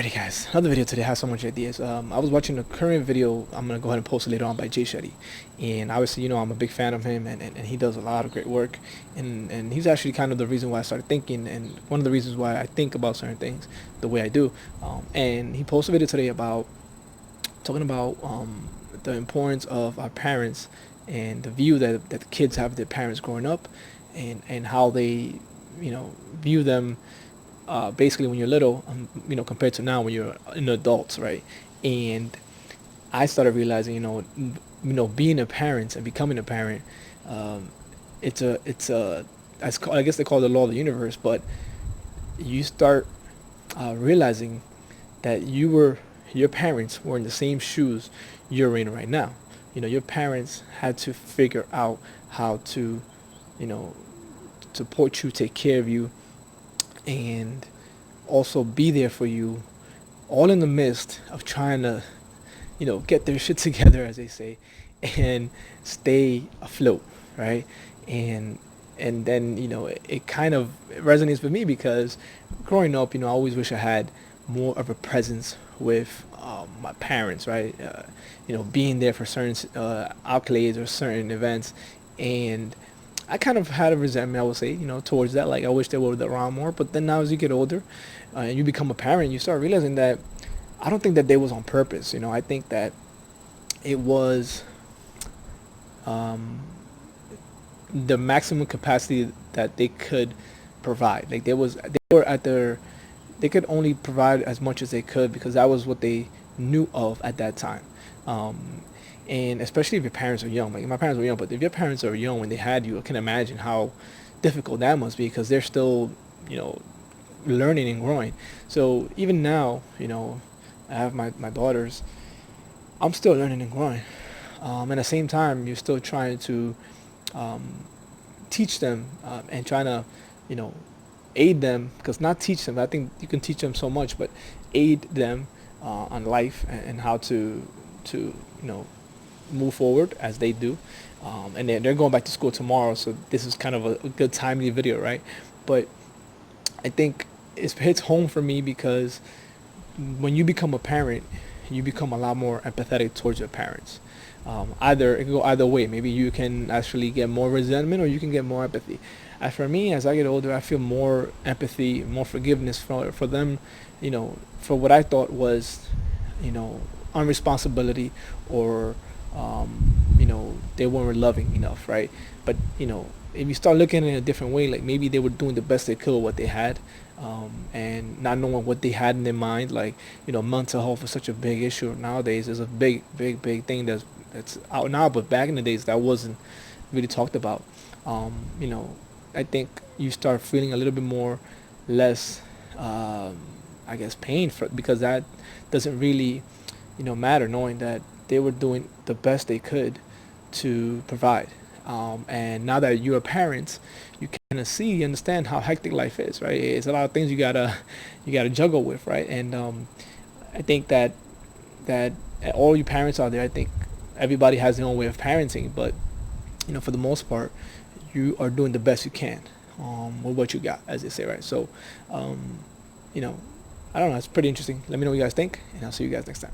Alrighty guys, another video today has so much ideas. I was watching a current video, I'm going to go ahead and post it later on, by Jay Shetty. And obviously, I'm a big fan of him, and he does a lot of great work. And he's actually kind of the reason why I started thinking, and one of the reasons why I think about certain things the way I do. And he posted a video today about talking about the importance of our parents and the view that the kids have of their parents growing up, and how they, view them basically when you're little, compared to now when you're an adult, right? And I started realizing, being a parent and becoming a parent, um, I guess they call it the law of the universe, but you start realizing that your parents were in the same shoes you're in right now. Your parents had to figure out how to, you know, support you, take care of you, and also be there for you, all in the midst of trying to, get their shit together, as they say, and stay afloat, right? And and then it kind of resonates with me because growing up, I always wish I had more of a presence with my parents, right? Being there for certain accolades or certain events, and I kind of had a resentment, I would say, towards that. Like, I wish they were around more. But then now, as you get older, and you become a parent, you start realizing that I don't think that they was on purpose. I think that it was um, the maximum capacity that they could provide. Like, they were at they could only provide as much as they could because that was what they knew of at that time. Um, and especially if your parents are young, like my parents were young, but if your parents are young when they had you, I can imagine how difficult that must be because they're still, you know, learning and growing. So even now, I have my daughters. I'm still learning and growing. At the same time, you're still trying to um, teach them and trying to, you know, aid them, because not teach them. I think you can teach them so much, but aid them on life and how to move forward as they do. And they're going back to school tomorrow, so this is kind of a good timely video, right? But I think it hits home for me because when you become a parent, you become a lot more empathetic towards your parents. Either it can go either way. Maybe you can actually get more resentment, or you can get more empathy. As for me, as I get older, I feel more empathy, more forgiveness for them, for what I thought was, unresponsibility, or they weren't loving enough, right? But if you start looking at it in a different way, like maybe they were doing the best they could with what they had, and not knowing what they had in their mind. Like, mental health is such a big issue nowadays. It's a big, big, big thing that's out now, but back in the days that wasn't really talked about. Um, you know, I think you start feeling a little bit more less, I guess, pain for, because that doesn't really, matter, knowing that they were doing the best they could to provide. And now that you're a parent, you kind of see, understand how hectic life is, right? It's a lot of things you gotta juggle with, right? And I think that all you parents out there, I think everybody has their own way of parenting, but for the most part, you are doing the best you can with what you got, as they say, right? So, um, you know, I don't know. It's pretty interesting. Let me know what you guys think, and I'll see you guys next time.